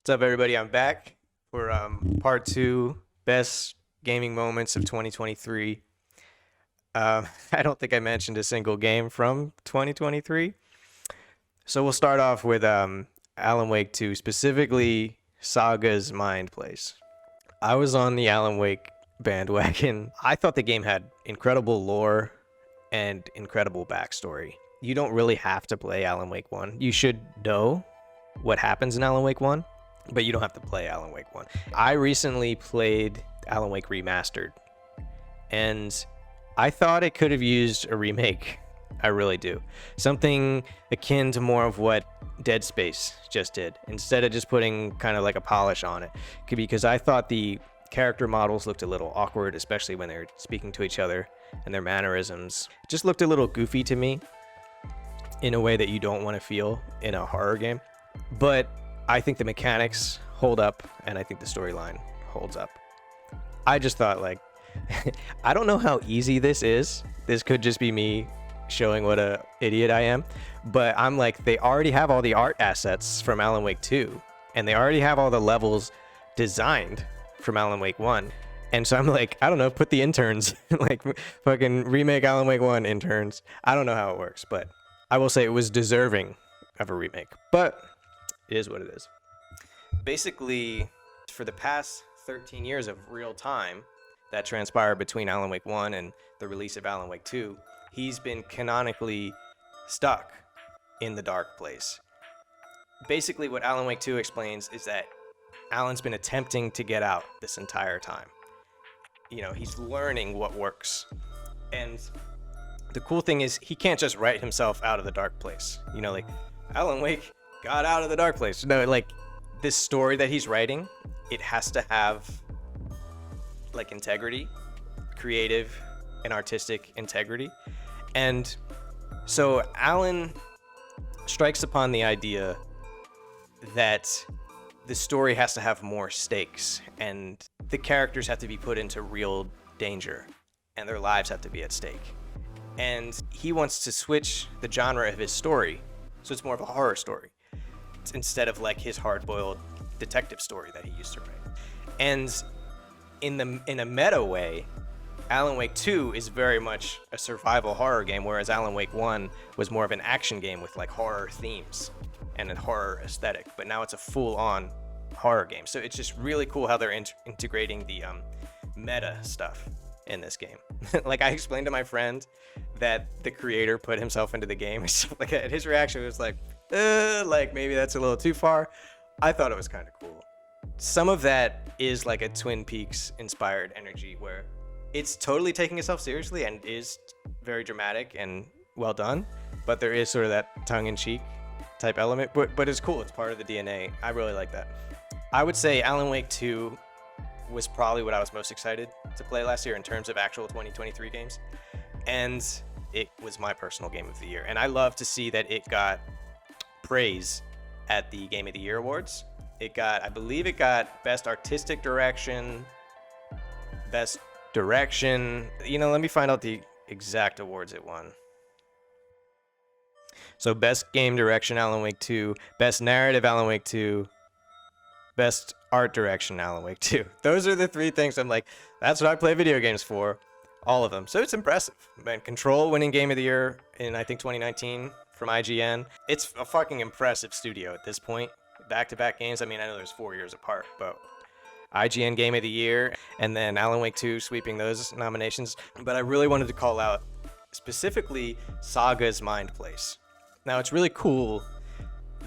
What's up, everybody? I'm back for part two, best gaming moments of 2023. I don't think I mentioned a single game from 2023. So we'll start off with Alan Wake 2, specifically Saga's Mind Place. I was on the Alan Wake bandwagon. I thought the game had incredible lore and incredible backstory. You don't really have to play Alan Wake 1. You should know what happens in Alan Wake 1, but you don't have to play Alan Wake 1. I recently played Alan Wake Remastered, and I thought it could have used a remake. I really do. Something akin to more of what Dead Space just did, instead of just putting kind of like a polish on it. Because I thought the character models looked a little awkward, especially when they're speaking to each other, and their mannerisms just looked a little goofy to me in a way that you don't want to feel in a horror game. But I think the mechanics hold up, and I think the storyline holds up. I just thought, like, I don't know how easy this is. This could just be me showing what a idiot I am, but I'm like, they already have all the art assets from Alan Wake 2, and they already have all the levels designed from Alan Wake 1. And so I'm like, I don't know, put the interns, like fucking remake Alan Wake 1 interns. I don't know how it works, but I will say it was deserving of a remake, but it is what it is. Basically, for the past 13 years of real time that transpired between Alan Wake 1 and the release of Alan Wake 2, he's been canonically stuck in the dark place. Basically, what Alan Wake 2 explains is that Alan's been attempting to get out this entire time. You know, he's learning what works. And the cool thing is, he can't just write himself out of the dark place. You know, like, Alan Wake got out of the dark place. No, like, this story that he's writing, it has to have, like, integrity, creative and artistic integrity. And so Alan strikes upon the idea that the story has to have more stakes, and the characters have to be put into real danger, and their lives have to be at stake. And he wants to switch the genre of his story, so it's more of a horror story, instead of like his hard-boiled detective story that he used to write. And in a meta way, Alan Wake 2 is very much a survival horror game, whereas Alan Wake 1 was more of an action game with like horror themes and a horror aesthetic. But now it's a full-on horror game. So it's just really cool how they're integrating the meta stuff in this game. Like, I explained to my friend that the creator put himself into the game and stuff like that, and his reaction was like maybe that's a little too far. I thought it was kind of cool. Some of that is like a Twin Peaks inspired energy, where it's totally taking itself seriously and is very dramatic and well done, but there is sort of that tongue-in-cheek type element, but it's cool. It's part of the DNA. I really like that. I would say Alan Wake 2 was probably what I was most excited to play last year in terms of actual 2023 games, and it was my personal game of the year. And I love to see that it got praise at the Game of the Year awards. I believe it got Best Artistic Direction, Best Direction. You know, let me find out the exact awards it won. So Best Game Direction, Alan Wake 2, Best Narrative, Alan Wake 2, Best Art Direction, Alan Wake 2. Those are the three things I'm like, that's what I play video games for. All of them. So it's impressive. Man, Control winning Game of the Year in, I think, 2019 from IGN. It's a fucking impressive studio at this point. Back-to-back games. I mean, I know there's 4 years apart, but IGN Game of the Year, and then Alan Wake 2 sweeping those nominations. But I really wanted to call out specifically Saga's Mind Place. Now, it's really cool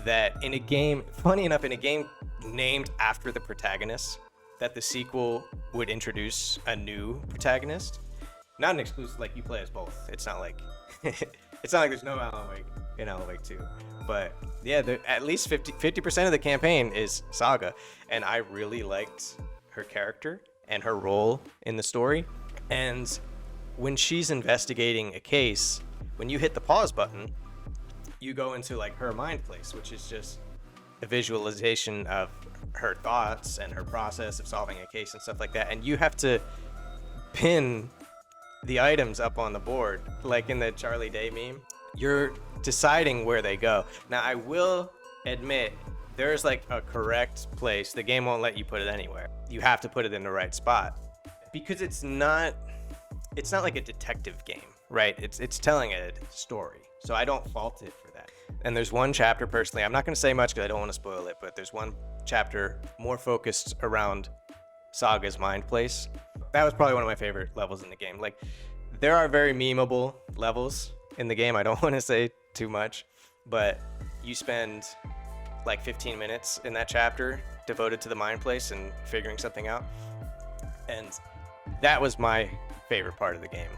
that in a game, funny enough, in a game named after the protagonist, that the sequel would introduce a new protagonist. Not an exclusive, like, you play as both. It's not like it's not like there's no Alan Wake in Alan Wake 2. But yeah, at least 50% of the campaign is Saga, and I really liked her character and her role in the story. And when she's investigating a case, when you hit the pause button, you go into like her mind place, which is just a visualization of her thoughts and her process of solving a case and stuff like that. And you have to pin the items up on the board, like in the Charlie Day meme. You're deciding where they go. Now, I will admit there's like a correct place. The game won't let you put it anywhere. You have to put it in the right spot because it's not like a detective game, right? It's telling a story. So I don't fault it for that. And there's one chapter personally, I'm not going to say much because I don't want to spoil it, but there's one chapter more focused around Saga's mind place. That was probably one of my favorite levels in the game. Like, there are very memeable levels in the game. I don't want to say too much, but you spend like 15 minutes in that chapter devoted to the mind place and figuring something out. And that was my favorite part of the game,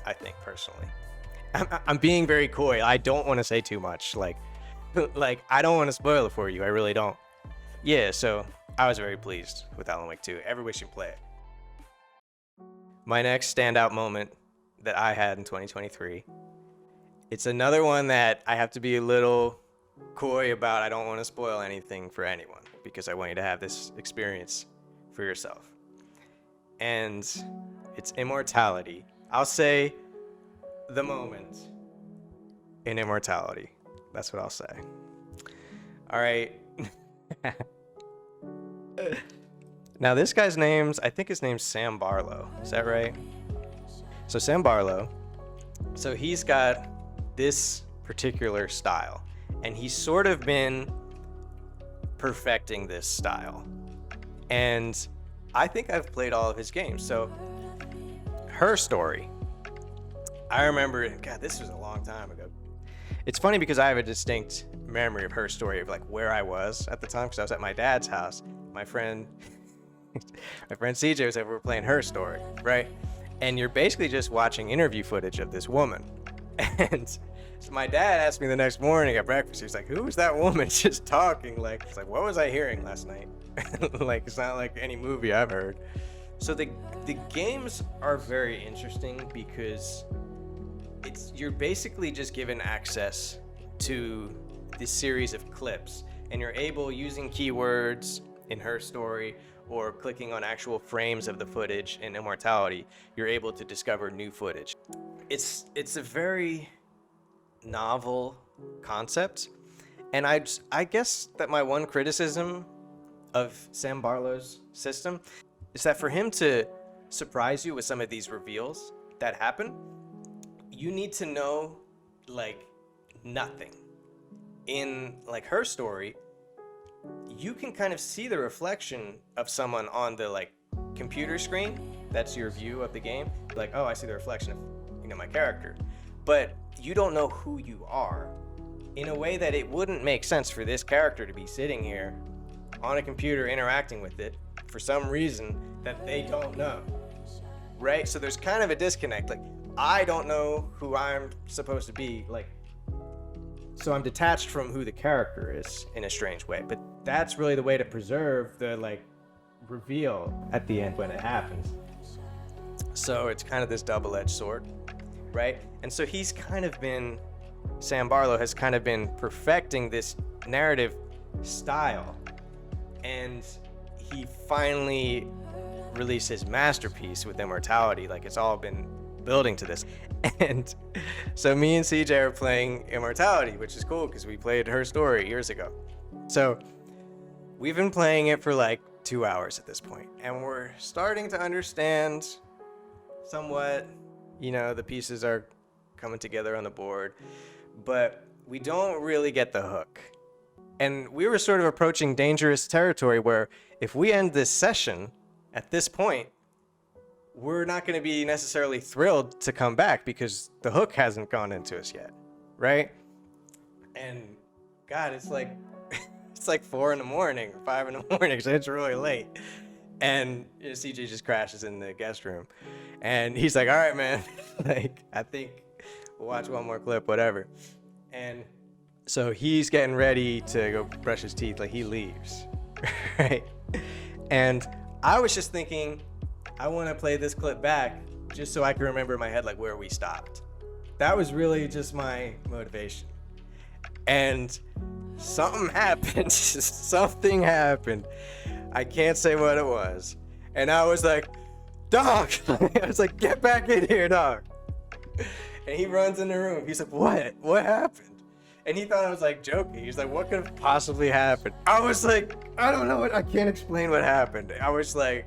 I think, personally. I'm being very coy. I don't want to say too much. Like I don't want to spoil it for you. I really don't. Yeah, so I was very pleased with Alan Wake 2. Everybody should play it. My next standout moment that I had in 2023, it's another one that I have to be a little coy about. I don't want to spoil anything for anyone because I want you to have this experience for yourself. And it's Immortality. I'll say the moment in Immortality. That's what I'll say. All right. Now this guy's I think his name's Sam Barlow. Is that right? So Sam Barlow, so he's got this particular style, and he's sort of been perfecting this style. And I think I've played all of his games. So Her Story, I remember, God, this was a long time ago. It's funny because I have a distinct memory of Her Story of like where I was at the time, because I was at my dad's house. My friend CJ was over, we were playing Her Story, right? And you're basically just watching interview footage of this woman. And so my dad asked me the next morning at breakfast, he was like, who was that woman just talking? Like, it's like, what was I hearing last night? Like, it's not like any movie I've heard. So the games are very interesting because you're basically just given access to this series of clips, and you're able, using keywords in Her Story or clicking on actual frames of the footage in Immortality, you're able to discover new footage. It's a very novel concept, and I guess that my one criticism of Sam Barlow's system is that for him to surprise you with some of these reveals that happen, you need to know like nothing. In like Her Story, you can kind of see the reflection of someone on the like computer screen. That's your view of the game. Like, oh, I see the reflection of, my character. But you don't know who you are, in a way that it wouldn't make sense for this character to be sitting here on a computer interacting with it for some reason that they don't know, right? So there's kind of a disconnect. Like, I don't know who I'm supposed to be, like, so I'm detached from who the character is in a strange way. But that's really the way to preserve the like reveal at the end when it happens. So it's kind of this double-edged sword, right? And so Sam Barlow has kind of been perfecting this narrative style, and he finally released his masterpiece with Immortality. Like, it's all been building to this. And so me and CJ are playing Immortality, which is cool because we played Her Story years ago. So we've been playing it for like 2 hours at this point, and we're starting to understand somewhat, the pieces are coming together on the board, but we don't really get the hook. And we were sort of approaching dangerous territory where if we end this session at this point, we're not going to be necessarily thrilled to come back because the hook hasn't gone into us yet, right? And God, it's like 4 in the morning, 5 in the morning, so it's really late. And CJ just crashes in the guest room, and he's like, all right, man, like, I think we'll watch one more clip, whatever. And so he's getting ready to go brush his teeth, like he leaves, right? And I was just thinking, I want to play this clip back just so I can remember in my head like where we stopped. That was really just my motivation. And something happened. Something happened. I can't say what it was. And I was like, dog. I was like, get back in here, dog. And he runs in the room. He's like, what? What happened? And he thought I was like joking. He's like, what could have possibly happened? I was like, I don't know I can't explain what happened. I was like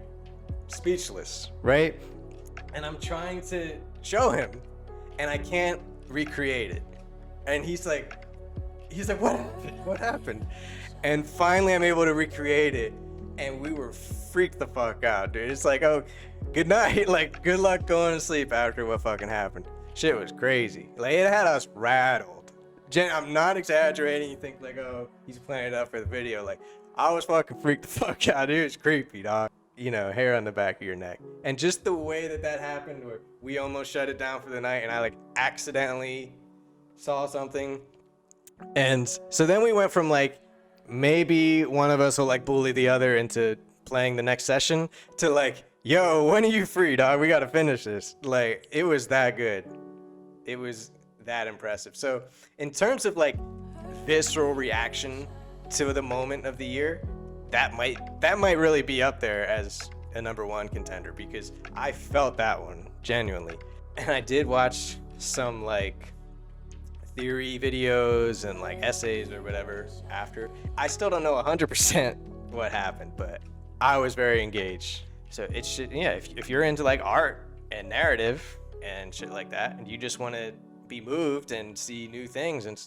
speechless, right? And I'm trying to show him and I can't recreate it. And he's like, what happened? What happened? And finally I'm able to recreate it. And we were freaked the fuck out, dude. It's like, oh, good night. Like, good luck going to sleep after what fucking happened. Shit was crazy. Like, it had us rattled. I'm not exaggerating. You think like, oh, he's playing it up for the video. Like, I was fucking freaked the fuck out, dude. It was creepy, dog. You know, hair on the back of your neck. And just the way that happened, where we almost shut it down for the night and I like accidentally saw something. And so then we went from like, maybe one of us will like bully the other into playing the next session to like, yo, when are you free, dog? We got to finish this. Like, it was that good. It was that impressive. So in terms of like visceral reaction to the moment of the year, that might really be up there as a #1 contender, because I felt that one genuinely. And I did watch some like theory videos and like essays or whatever after. I still don't know 100% what happened, but I was very engaged. So it should, yeah, if you're into like art and narrative and shit like that, and you just want to be moved and see new things, and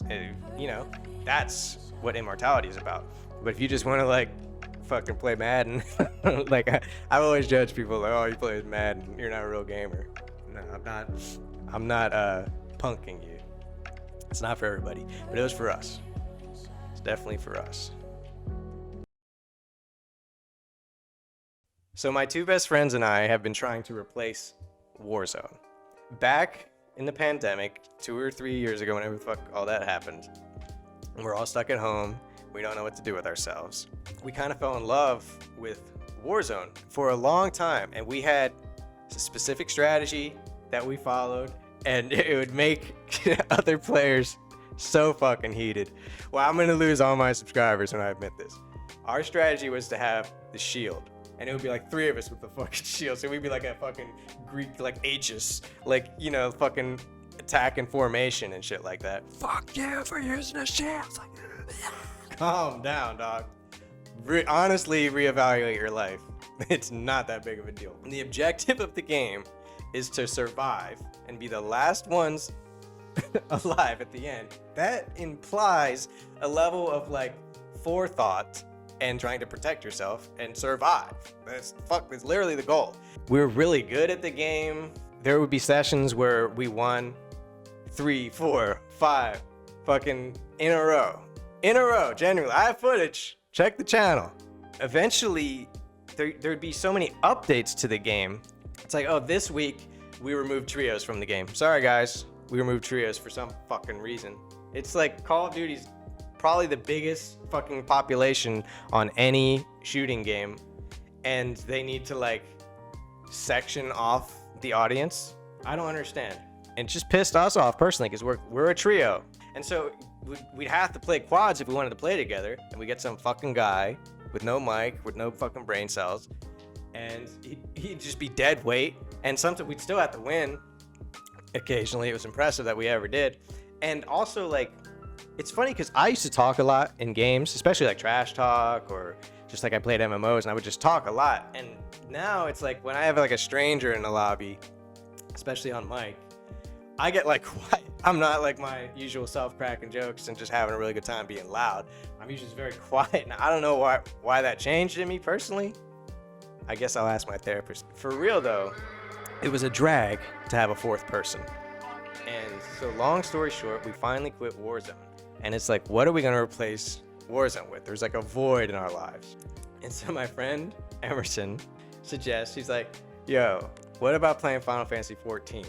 you know, that's what immortality is about. But if you just want to like fucking play Madden, like I always judge people like, oh, you play Madden, you're not a real gamer. No, I'm not punking you. It's not for everybody, but it was for us. It's definitely for us. So my two best friends and I have been trying to replace Warzone. Back in the pandemic, 2 or 3 years ago, whenever the fuck all that happened, we're all stuck at home. We don't know what to do with ourselves. We kind of fell in love with Warzone for a long time, and we had a specific strategy that we followed, and it would make other players so fucking heated. Well, I'm gonna lose all my subscribers when I admit this. Our strategy was to have the shield, and it would be like 3 of us with the fucking shield. So we'd be like a fucking Greek, like Aegis, like, you know, fucking attack and formation and shit like that. Fuck you for using a shield. Like, calm down, dog. Honestly, reevaluate your life. It's not that big of a deal. And the objective of the game is to survive and be the last ones alive at the end. That implies a level of like forethought and trying to protect yourself and survive. That's literally the goal. We're really good at the game. There would be sessions where we won 3, 4, 5 fucking in a row. Genuinely. I have footage. Check the channel. Eventually, there'd be so many updates to the game. It's like, oh, this week we removed trios from the game. Sorry guys, we removed trios for some fucking reason. It's like Call of Duty's probably the biggest fucking population on any shooting game, and they need to like section off the audience. I don't understand. And it just pissed us off personally, because we're a trio, and so we'd have to play quads if we wanted to play together, and we get some fucking guy with no mic, with no fucking brain cells, and he'd just be dead weight, and sometimes we'd still have to win. Occasionally, it was impressive that we ever did. And also, like, it's funny because I used to talk a lot in games, especially like trash talk, or just like I played MMOs and I would just talk a lot. And now it's like when I have like a stranger in the lobby, especially on mic, I get like quiet. I'm not like my usual self cracking jokes and just having a really good time being loud. I'm usually just very quiet. And I don't know why that changed in me personally. I guess I'll ask my therapist. For real though, it was a drag to have a 4th person. And so long story short, we finally quit Warzone. And it's like, what are we gonna replace Warzone with? There's like a void in our lives. And so my friend Emerson suggests, he's like, yo, what about playing Final Fantasy 14?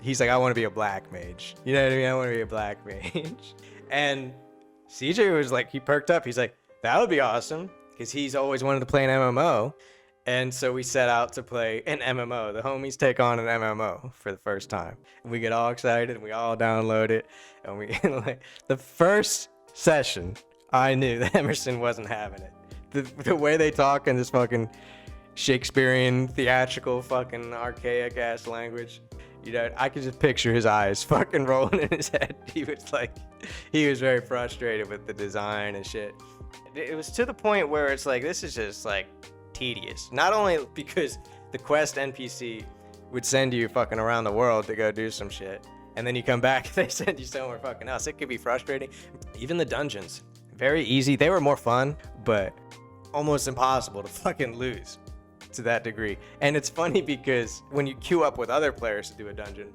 He's like, I want to be a black mage. You know what I mean? I want to be a black mage. And CJ was like, he perked up. He's like, that would be awesome, because he's always wanted to play an MMO. And so we set out to play an MMO. The homies take on an MMO for the first time. And we get all excited and we all download it. And we like the first session, I knew that Emerson wasn't having it. The way they talk in this fucking Shakespearean, theatrical, fucking archaic ass language. You know, I could just picture his eyes fucking rolling in his head. He was very frustrated with the design and shit. It was to the point where it's like, this is just like tedious. Not only because the quest NPC would send you fucking around the world to go do some shit, and then you come back and they send you somewhere fucking else. It could be frustrating. Even the dungeons, very easy. They were more fun, but almost impossible to fucking lose to that degree. And it's funny because when you queue up with other players to do a dungeon,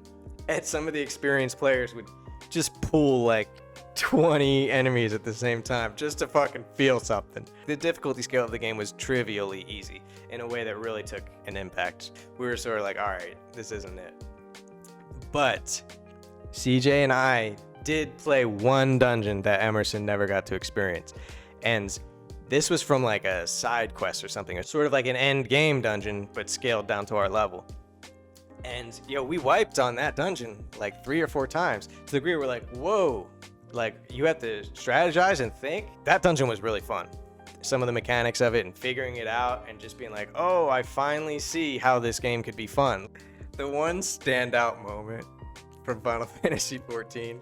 and some of the experienced players would just pull like 20 enemies at the same time just to fucking feel something. The difficulty scale of the game was trivially easy in a way that really took an impact. We were sort of like, all right, this isn't it. But CJ and I did play one dungeon that Emerson never got to experience. And this was from like a side quest or something. It's sort of like an end game dungeon, but scaled down to our level. And we wiped on that dungeon like 3 or 4 times to the degree we're like, whoa, like you have to strategize and think. That dungeon was really fun. Some of the mechanics of it and figuring it out and just being like, oh, I finally see how this game could be fun. The one standout moment from Final Fantasy XIV,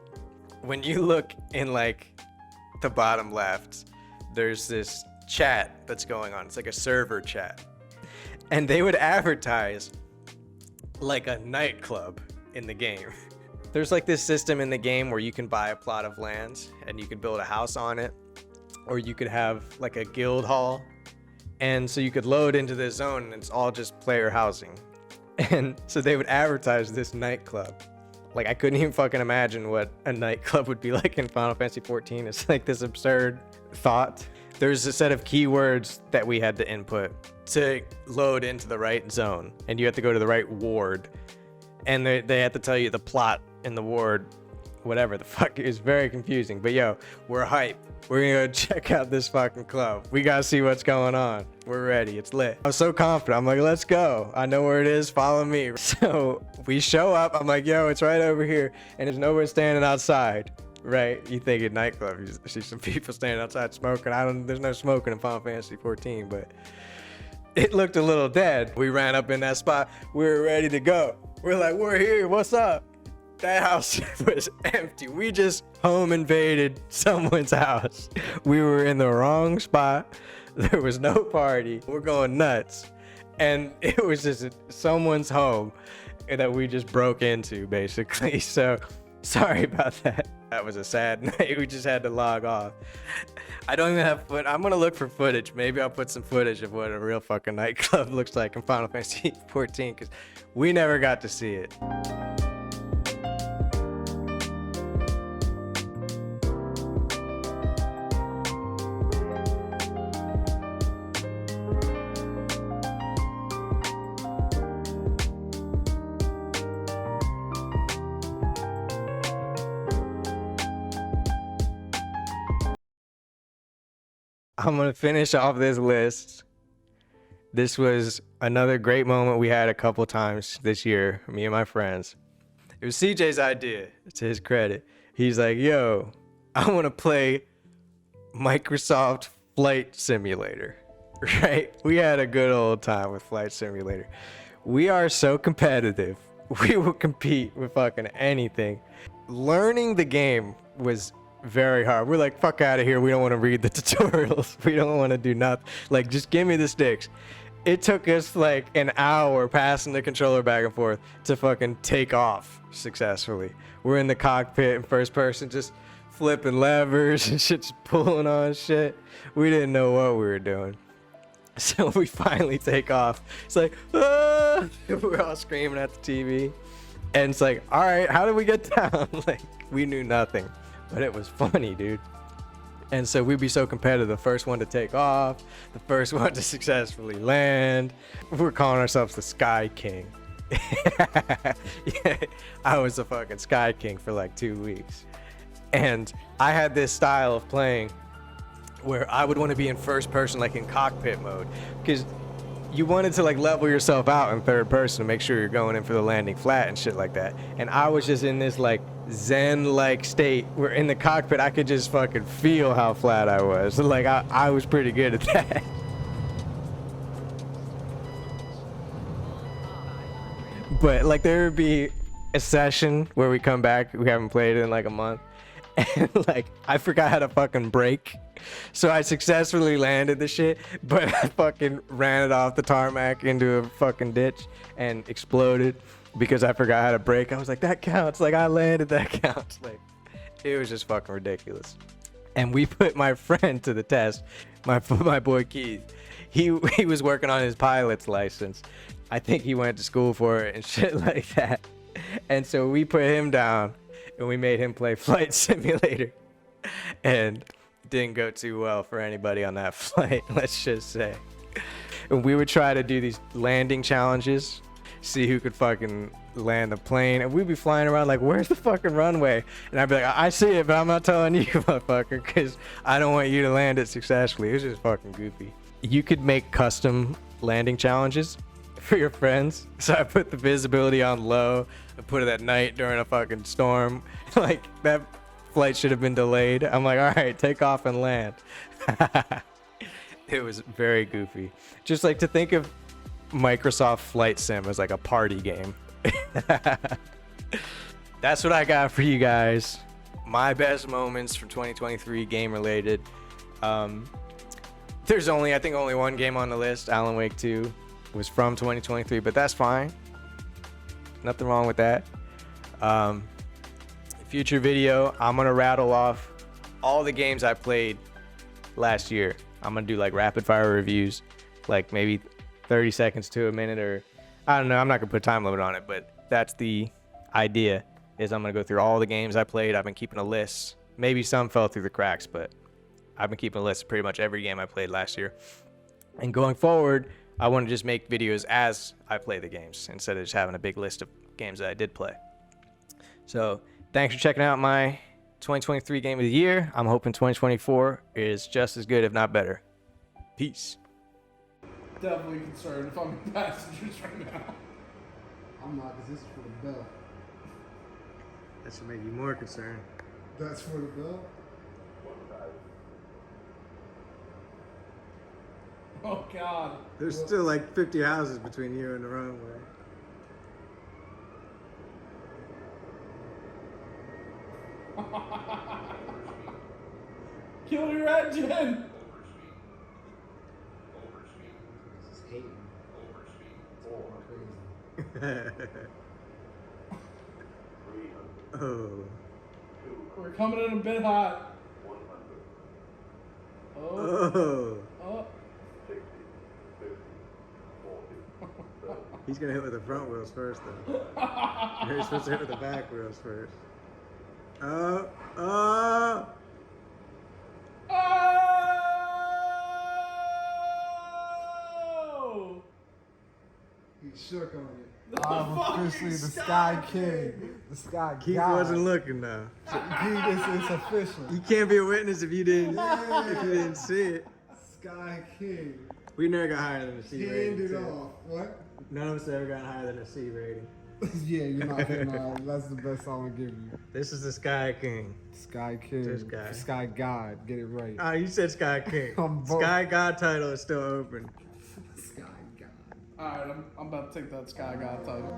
when you look in like the bottom left, there's this chat that's going on. It's like a server chat. And they would advertise like a nightclub in the game. There's like this system in the game where you can buy a plot of land and you can build a house on it, or you could have like a guild hall. And so you could load into this zone and it's all just player housing. And so they would advertise this nightclub. Like I couldn't even fucking imagine what a nightclub would be like in Final Fantasy XIV. It's like this absurd thought. There's a set of keywords that we had to input to load into the right zone, and you have to go to the right ward, and they have to tell you the plot in the ward, whatever the fuck. It's very confusing, but we're hype. We're gonna go check out this fucking club. We gotta see what's going on. We're ready. It's lit. I was so confident. I'm like, let's go. I know where it is. Follow me. So we show up. I'm like, it's right over here, and there's nobody standing outside. Right, you think at nightclub, you see some people standing outside smoking. There's no smoking in Final Fantasy XIV, but it looked a little dead. We ran up in that spot. We were ready to go. We're like, we're here. What's up? That house was empty. We just home invaded someone's house. We were in the wrong spot. There was no party. We're going nuts. And it was just someone's home that we just broke into, basically. So sorry about that. That was a sad night. We just had to log off. I don't even have I'm gonna look for footage. Maybe I'll put some footage of what a real fucking nightclub looks like in Final Fantasy XIV, because we never got to see it. I'm going to finish off this list. This was another great moment we had a couple times this year, me and my friends. It was CJ's idea, to his credit. He's like, I want to play Microsoft Flight Simulator, right? We had a good old time with Flight Simulator. We are so competitive. We will compete with fucking anything. Learning the game was very hard. We're like, fuck out of here. We don't want to read the tutorials. We don't want to do nothing. Like, just give me the sticks. It took us like an hour passing the controller back and forth to fucking take off successfully. We're in the cockpit in first person, just flipping levers and shit, just pulling on shit. We didn't know what we were doing. So we finally take off. It's like, ah! We're all screaming at the TV. And it's like, all right, how did we get down? Like, we knew nothing. But it was funny, dude. And so we'd be so competitive. The first one to take off, the first one to successfully land. We're calling ourselves the Sky King. Yeah, I was the fucking Sky King for like 2 weeks. And I had this style of playing where I would want to be in first person, like in cockpit mode, because you wanted to like level yourself out in third person to make sure you're going in for the landing flat and shit like that. And I was just in this like zen-like state where in the cockpit I could just fucking feel how flat I was. Like I was pretty good at that. But like there would be a session where we come back. We haven't played it in like a month. And like, I forgot how to fucking brake. So I successfully landed the shit, but I fucking ran it off the tarmac into a fucking ditch and exploded because I forgot how to brake. I was like, that counts. Like, I landed, that counts. Like, it was just fucking ridiculous. And we put my friend to the test, my boy Keith. He was working on his pilot's license. I think he went to school for it and shit like that. And so we put him down and we made him play Flight Simulator. And didn't go too well for anybody on that flight, let's just say. And we would try to do these landing challenges, see who could fucking land the plane, and we'd be flying around like, where's the fucking runway? And I'd be like, I see it, but I'm not telling you, motherfucker, because I don't want you to land it successfully. It was just fucking goofy. You could make custom landing challenges for your friends. So I put the visibility on low. I put it at night during a fucking storm. Like, that flight should have been delayed. I'm like, all right, take off and land. It was very goofy. Just like to think of Microsoft Flight Sim as like a party game. That's what I got for you guys. My best moments from 2023 game related. There's I think only one game on the list. Alan Wake 2 was from 2023, but that's fine. Nothing wrong with that. Future video, I'm gonna rattle off all the games I played last year. I'm gonna do like rapid fire reviews, like maybe 30 seconds to a minute, or I don't know. I'm not gonna put a time limit on it, but that's the idea. Is I'm gonna go through all the games I played. I've been keeping a list. Maybe some fell through the cracks, but I've been keeping a list of pretty much every game I played last year. And going forward, I want to just make videos as I play the games instead of just having a big list of games that I did play. So thanks for checking out my 2023 game of the year. I'm hoping 2024 is just as good, if not better. Peace. Definitely concerned if I'm in passengers right now. I'm not, because this is for the bell. That should make you more concerned. That's for the bell? Oh, God. There's still like 50 houses between you and the runway. Kill your engine! This is hating. It's crazy. Oh. We're coming in a bit hot. Oh. Oh. He's gonna hit with the front wheels first, though. You're supposed to hit with the back wheels first. Oh. Oh! He shook on it. The I'm fucking officially the Sky Sky King. King. The Sky Keith God. wasn't looking, though. It's official. You can't be a witness if you didn't see it. Sky King. We never got higher than a C rating. Hand it too. off. What? None of us ever got higher than a C rating. Yeah, you're not hitting on. That's the best I'm gonna give you. This is the Sky King. Sky King. This guy. Sky God. Get it right. Oh, you said Sky King. I'm both. Sky God title is still open. Sky God. Alright, I'm about to take that Sky God title.